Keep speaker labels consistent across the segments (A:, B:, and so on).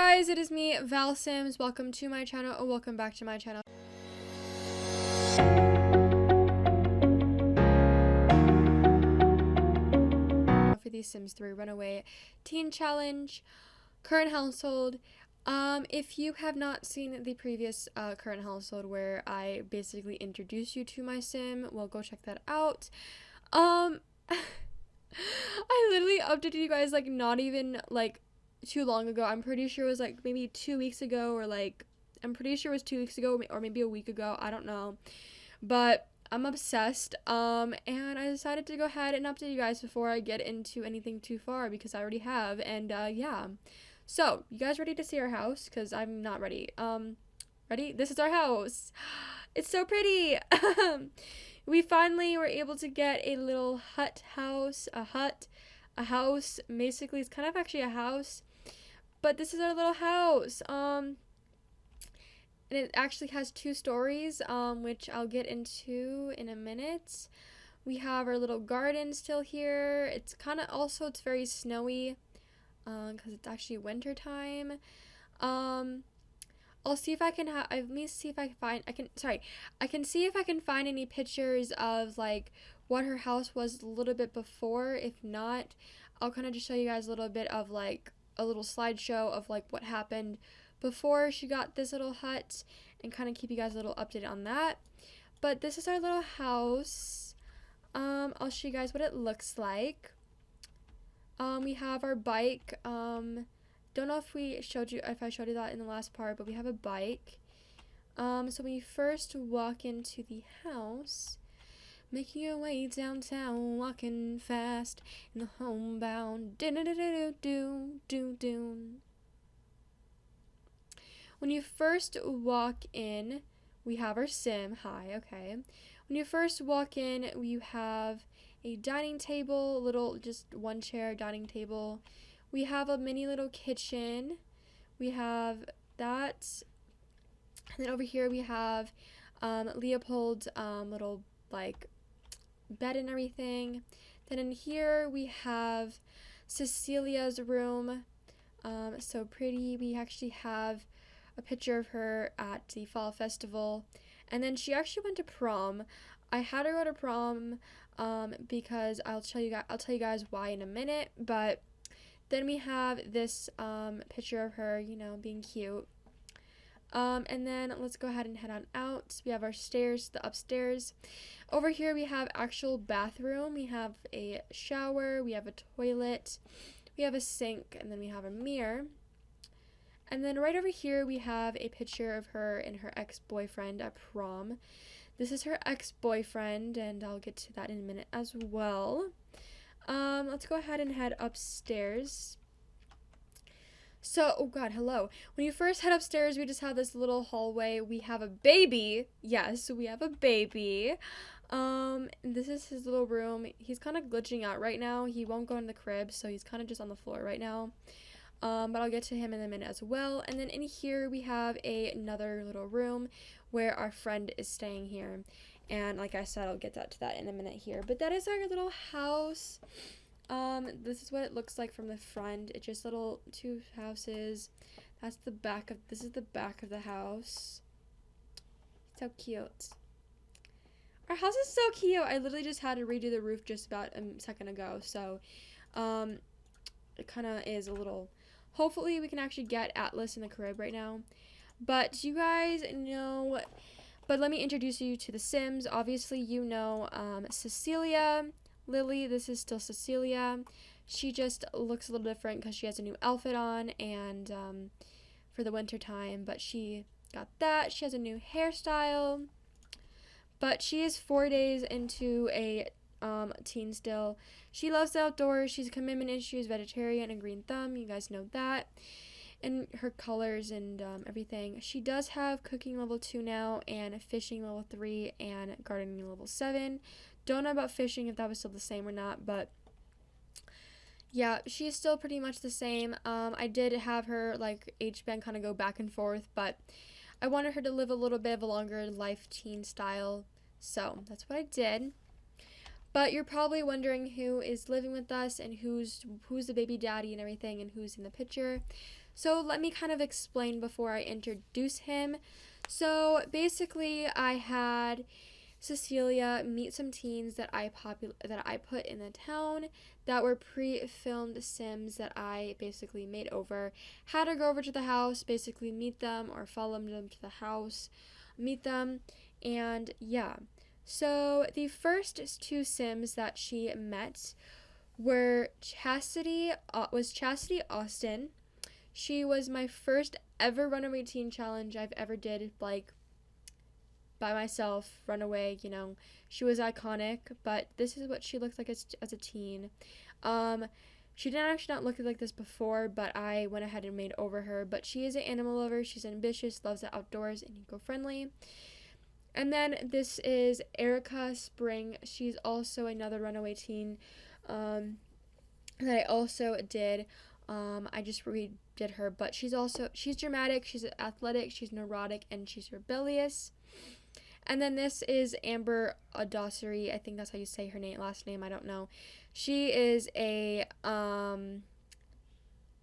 A: guys, it is me, Val Sims. Welcome to my channel, or welcome back to my channel. For the Sims 3 Runaway Teen Challenge, current household. If you have not seen the previous current household where I basically introduce you to my sim, well, go check that out. I literally updated you guys like not even like too long ago. I'm pretty sure it was like maybe 2 weeks ago, or like I'm pretty sure it was 2 weeks ago, or maybe a week ago. I don't know, but I'm obsessed. And I decided to go ahead and update you guys before I get into anything too far, because I already have. And yeah, so you guys ready to see our house? Because I'm not ready. Ready? This is our house. It's so pretty. We finally were able to get a little house. A house. Basically, it's kind of actually a house, but this is our little house. And it actually has 2 stories, which I'll get into in a minute. We have our little garden still here. It's kind of also, it's very snowy, because it's actually winter time. I'll see if I can let me see if I can see if I can find any pictures of like what her house was a little bit before. If not, I'll kind of just show you guys a little bit of like a little slideshow of like what happened before she got this little hut, and kind of keep you guys a little updated on that. But this is our little house. I'll show you guys what it looks like. We have our bike. Don't know if I showed you that in the last part, but we have a bike. So when you first walk into the house, making your way downtown, walking fast in the homebound. When you first walk in, we have our sim. Hi, okay. When you first walk in, you have a dining table, little just 1 chair dining table. We have a mini little kitchen. We have that. And then over here we have Leopold's little like bed and everything. Then in here we have Cecelia's room. So pretty. We actually have a picture of her at the fall festival. And then she actually went to prom. I had her go to prom because I'll tell you guys why in a minute, but then we have this picture of her, you know, being cute. And then let's go ahead and head on out. We have our stairs, the upstairs. Over here we have actual bathroom. We have a shower, we have a toilet, we have a sink, and then we have a mirror. And then right over here we have a picture of her and her ex-boyfriend at prom. This is her ex-boyfriend, and I'll get to that in a minute as well. Let's go ahead and head upstairs. So, oh god, hello. When you first head upstairs, we just have this little hallway. We have a baby. Yes, we have a baby. This is his little room. He's kind of glitching out right now. He won't go in the crib, so he's kind of just on the floor right now. But I'll get to him in a minute as well. And then in here, we have another little room where our friend is staying here. And like I said, I'll get to that in a minute here. But that is our little house. This is what it looks like from the front. It's just little 2 houses. This is the back of the house. So cute. Our house is so cute. I literally just had to redo the roof just about a second ago. So, it kind of is a little... Hopefully we can actually get Atlas in the crib right now. But you guys know... But let me introduce you to the Sims. Obviously, you know Cecelia, Lily. This is still Cecelia. She just looks a little different because she has a new outfit on, and for the winter time. But she got that. She has a new hairstyle. But she is 4 days into a teen still. She loves the outdoors. She's a commitment issue. She's vegetarian and green thumb. You guys know that. And her colors and everything. She does have cooking level 2 now, and fishing level 3, and gardening level 7. Don't know about fishing, if that was still the same or not, but yeah, she's still pretty much the same. I did have her like age band kind of go back and forth, but I wanted her to live a little bit of a longer life teen style, so that's what I did. But you're probably wondering who is living with us and who's the baby daddy and everything and who's in the picture. So let me kind of explain before I introduce him. So basically, I had Cecelia meet some teens that I put in the town that were pre-filmed Sims that I basically made over. Had her go over to the house, basically meet them or follow them to the house, meet them, and yeah. So the first two Sims that she met were Chastity Austin. She was my first ever Runaway Teen Challenge I've ever did, like, by myself. Runaway, she was iconic, but this is what she looked like as a teen. She didn't actually not look like this before, but I went ahead and made over her. But she is an animal lover. She's ambitious, loves the outdoors, and eco-friendly. And then this is Erica Spring. She's also another Runaway teen that I also did. I just redid her, but she's dramatic, she's athletic, she's neurotic, and she's rebellious. And then this is Amber Audossery. I think that's how you say her last name. I don't know. She is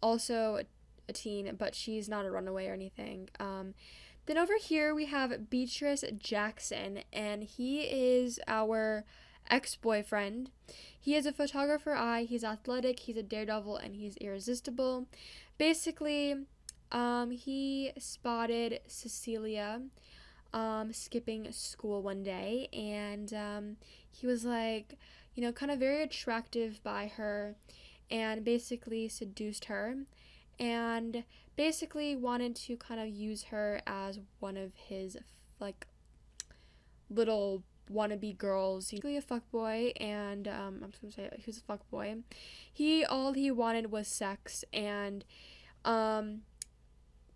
A: also a teen, but she's not a runaway or anything. Then over here we have Beatrice Jackson, and he is our ex-boyfriend. He is a photographer eye, he's athletic, he's a daredevil, and he's irresistible. Basically, he spotted Cecelia skipping school one day, and he was like, kind of very attractive by her, and basically seduced her, and basically wanted to kind of use her as one of his, like, little wannabe girls. He's really a fuckboy, and I'm just gonna say he was a fuckboy. All he wanted was sex, and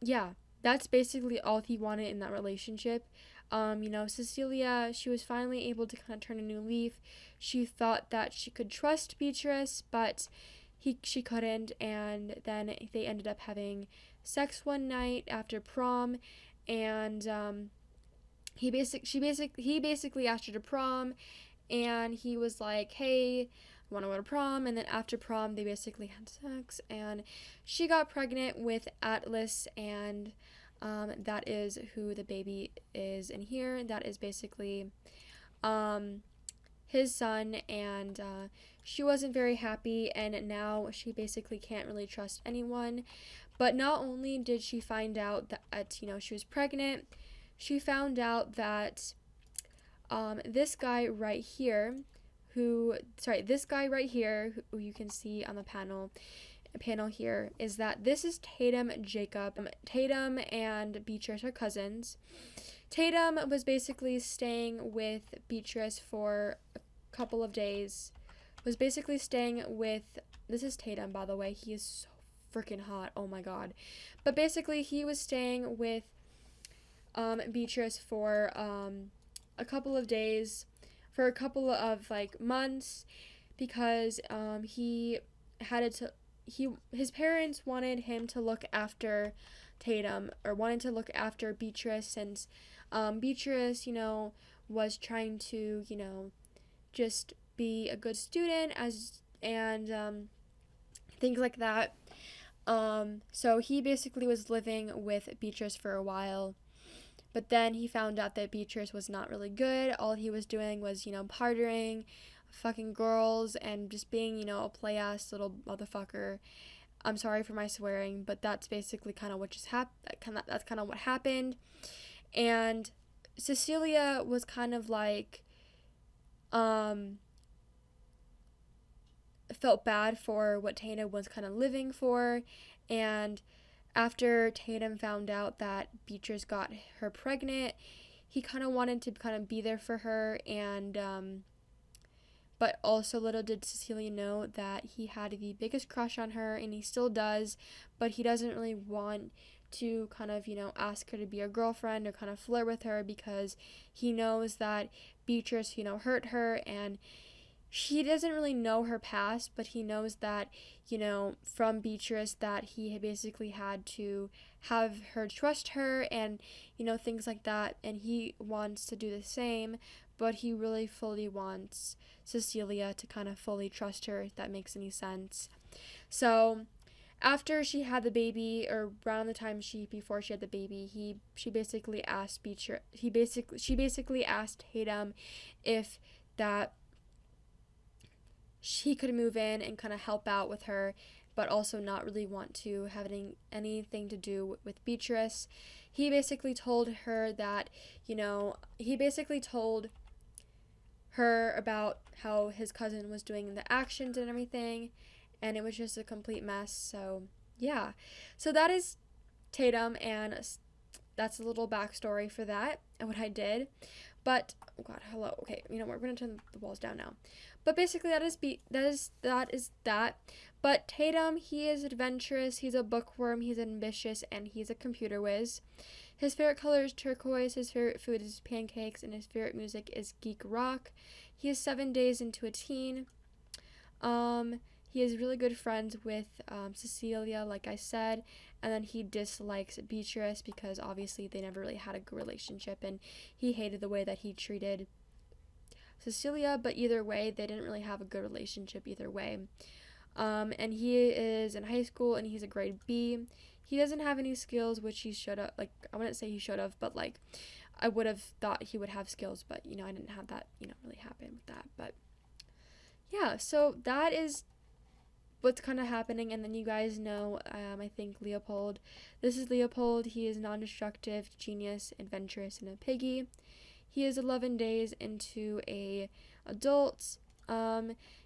A: yeah, that's basically all he wanted in that relationship. Cecelia, she was finally able to kind of turn a new leaf. She thought that she could trust Beatrice, but she couldn't, and then they ended up having sex one night after prom, and he basically asked her to prom, and he was like, hey, I want to go to prom. And then after prom they basically had sex, and she got pregnant with Atlas, and that is who the baby is in here. That is basically his son, and she wasn't very happy, and now she basically can't really trust anyone. But not only did she find out that she was pregnant, she found out that this guy right here, who you can see on the panel here, is that this is Tatum Jacob. Tatum and Beatrice are cousins. Tatum was basically staying with Beatrice for a couple of days. This is Tatum, by the way. He is so freaking hot. Oh my god. But basically he was staying with Beatrice for a couple of days, for a couple of months, because his parents wanted him to look after Tatum, or wanted to look after Beatrice, since Beatrice was trying to just be a good student and things like that. So he basically was living with Beatrice for a while. But then he found out that Beatrice was not really good. All he was doing was, partying, fucking girls, and just being, a play-ass little motherfucker. I'm sorry for my swearing, but that's basically kind of what that's kind of what happened. And Cecelia was kind of felt bad for what Tatum was kind of living for, and after Tatum found out that Beatrice got her pregnant, he kind of wanted to kind of be there for her, and but also little did Cecelia know that he had the biggest crush on her, and he still does, but he doesn't really want to kind of, ask her to be a girlfriend or kind of flirt with her, because he knows that Beatrice, hurt her, and he doesn't really know her past, but he knows that, from Beatrice, that he basically had to have her trust her, and, things like that, and he wants to do the same, but he really fully wants Cecelia to kind of fully trust her, if that makes any sense. So after she had the baby, or around the time before she had the baby, she basically asked she basically asked Tatum if that she could move in and kind of help out with her, but also not really want to have anything to do with Beatrice. He basically told her that, he basically told her about how his cousin was doing the actions and everything, and it was just a complete mess. So yeah, so that is Tatum, and that's a little backstory for that and what I did. But oh god, hello. Okay, we're gonna turn the walls down now. But basically, that is that. But Tatum, he is adventurous. He's a bookworm. He's ambitious, and he's a computer whiz. His favorite color is turquoise. His favorite food is pancakes, and his favorite music is geek rock. He is 7 days into a teen. He is really good friends with Cecelia, like I said, and then he dislikes Beatrice because obviously they never really had a good relationship, and he hated the way that he treated Cecelia, but either way, they didn't really have a good relationship either way. And he is in high school, and he's a grade B. He doesn't have any skills, which he should have, I wouldn't say he should have, but, I would have thought he would have skills, but, I didn't have that, really happen with that. But, yeah, so that is what's kind of happening. And then you guys know, I think Leopold. This is Leopold. He is non-destructive, genius, adventurous, and a piggy. He is 11 days into a adult.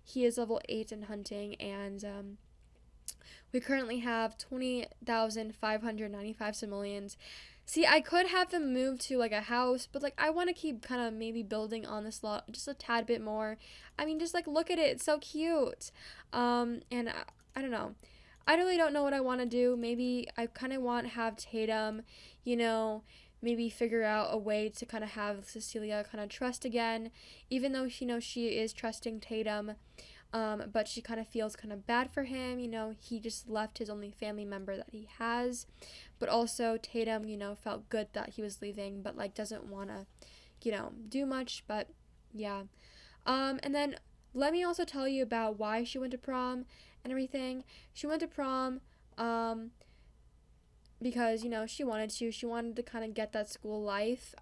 A: He is level 8 in hunting, and we currently have 20,595 simoleons. See, I could have them move to a house, but I want to keep kind of maybe building on this lot just a tad bit more. I mean, just look at it, it's so cute. And I don't know. I really don't know what I want to do. Maybe I kind of want to have Tatum, maybe figure out a way to kind of have Cecelia kind of trust again, even though she is trusting Tatum. But she kind of feels kind of bad for him. He just left his only family member that he has. But also Tatum, felt good that he was leaving, but doesn't want to, do much. But yeah. And then let me also tell you about why she went to prom and everything. She went to prom, because, she wanted to. She wanted to kind of get that school life.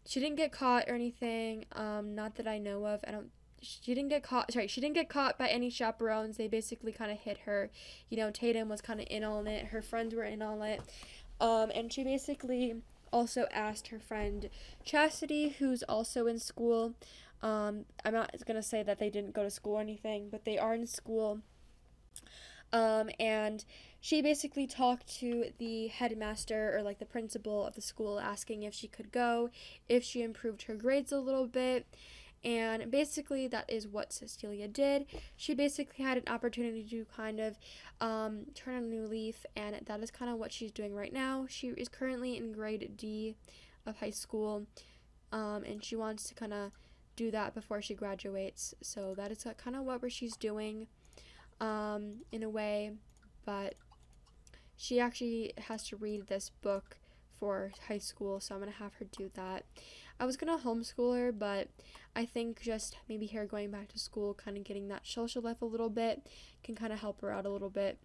A: She didn't get caught or anything. Not that I know of. She didn't get caught by any chaperones. They basically kind of hit her. Tatum was kind of in on it. Her friends were in on it. And she basically also asked her friend Chastity, who's also in school. I'm not going to say that they didn't go to school or anything, but they are in school. And she basically talked to the headmaster, or the principal of the school, asking if she could go, if she improved her grades a little bit. And basically that is what Cecelia did. She basically had an opportunity to kind of turn a new leaf, and that is kind of what she's doing right now. She is currently in grade D of high school, and she wants to kind of do that before she graduates. So that is kind of what she's doing, in a way. But she actually has to read this book for high school, so I'm going to have her do that. I was going to homeschool her, but I think just maybe her going back to school, kind of getting that social life a little bit, can kind of help her out a little bit.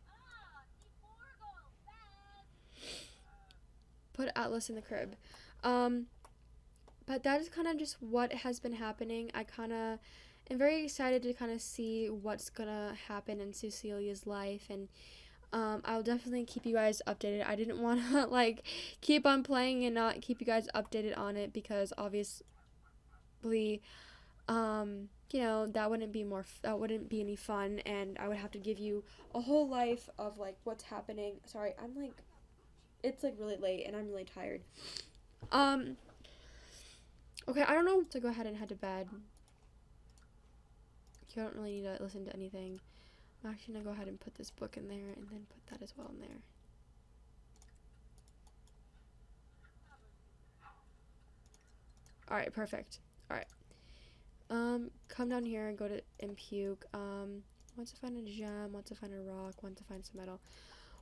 A: Put Atlas in the crib. But that is kind of just what has been happening. I kind of am very excited to kind of see what's going to happen in Cecelia's life, and I'll definitely keep you guys updated. I didn't want to keep on playing and not keep you guys updated on it, because obviously that wouldn't be any fun, and I would have to give you a whole life of what's happening. Sorry, it's really late and I'm really tired. Okay, I don't know to go ahead and head to bed. You don't really need to listen to anything. I'm actually gonna go ahead and put this book in there, and then put that as well in there. Alright, perfect. Alright. Come down here and go to Impuke. Want to find a gem, want to find a rock, want to find some metal.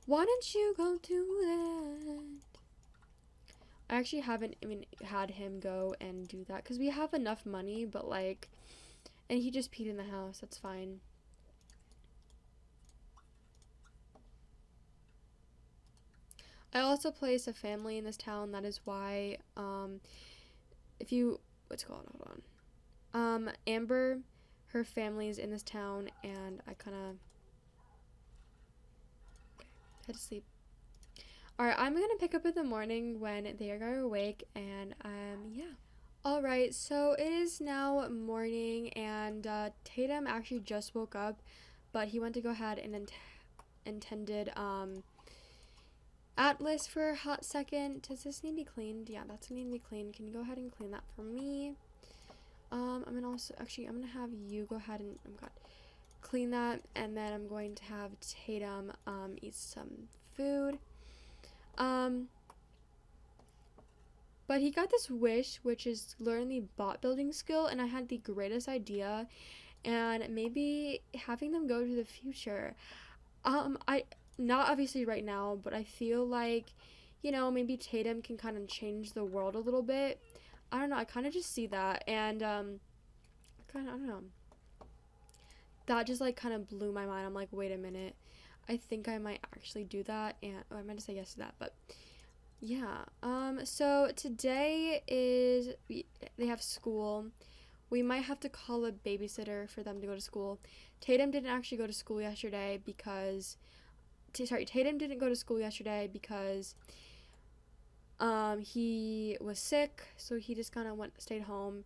A: Why don't you go do that? I actually haven't even had him go and do that because we have enough money, but like, and he just peed in the house. That's fine. I also place a family in this town. That is why, if you, what's it called? Hold on. Amber, her family is in this town, and I kind of head to sleep. Alright, I'm gonna pick up in the morning when they are awake, and yeah. Alright, so it is now morning, and Tatum actually just woke up, but he went to go ahead and intended Atlas for a hot second. Does this need to be cleaned? Yeah, that's gonna need to be cleaned. Can you go ahead and clean that for me? I'm gonna also, actually, I'm gonna have you go ahead and, oh god, clean that, and then I'm going to have Tatum eat some food. But he got this wish, which is learn the bot building skill, and I had the greatest idea, and maybe having them go to the future. I not obviously right now, but I feel like, you know, maybe Tatum can kind of change the world a little bit. I don't know. I kind of just see that, and I don't know. That just like kind of blew my mind. I'm like, wait a minute. I think I might actually do that, and I meant to say yes to that, but yeah. So today is they have school. We might have to call a babysitter for them to go to school. Tatum didn't actually go to school yesterday because Tatum didn't go to school yesterday because he was sick, so he just kind of stayed home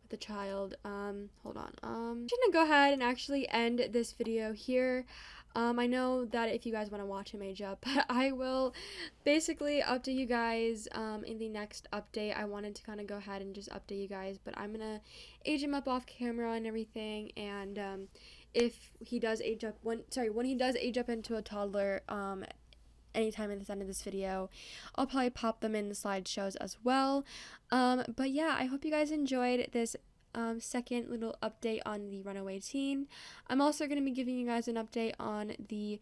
A: with the child. Hold on. I'm gonna go ahead and actually end this video here. I know that if you guys want to watch him age up, but I will basically update you guys in the next update. I wanted to kind of go ahead and just update you guys, but I'm gonna age him up off camera and everything, and if he does age up when he does age up into a toddler anytime at the end of this video, I'll probably pop them in the slideshows as well. But yeah, I hope you guys enjoyed this second little update on the Runaway teen. I'm also going to be giving you guys an update on the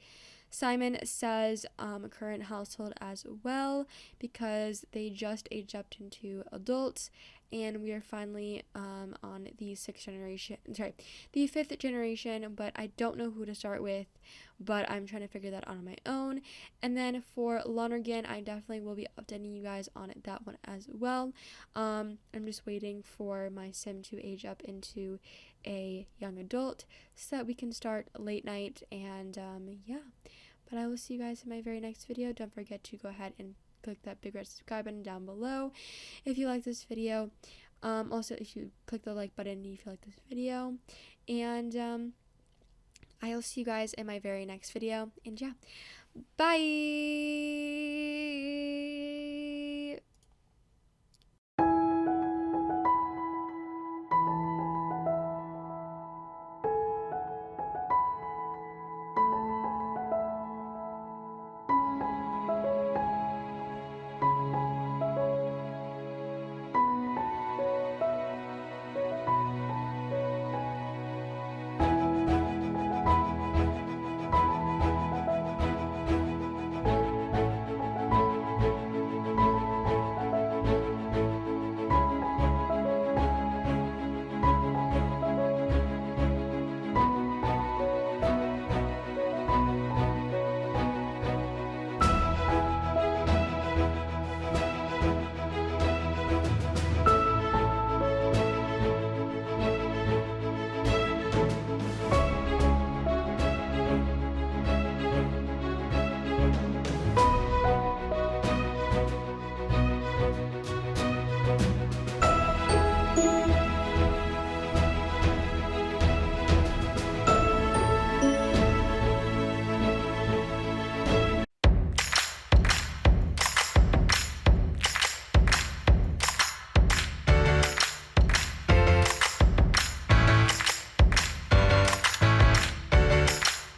A: Simon Says current household as well, because they just aged up into adults, and we are finally on the the fifth generation, but I don't know who to start with, but I'm trying to figure that out on my own. And then for Lonergan, I definitely will be updating you guys on that one as well. I'm just waiting for my sim to age up into a young adult so that we can start late night, and yeah. But I will see you guys in my very next video. Don't forget to go ahead and click that big red subscribe button down below if you like this video. Also, if you click the like button if you like this video. And I'll see you guys in my very next video. And yeah, bye!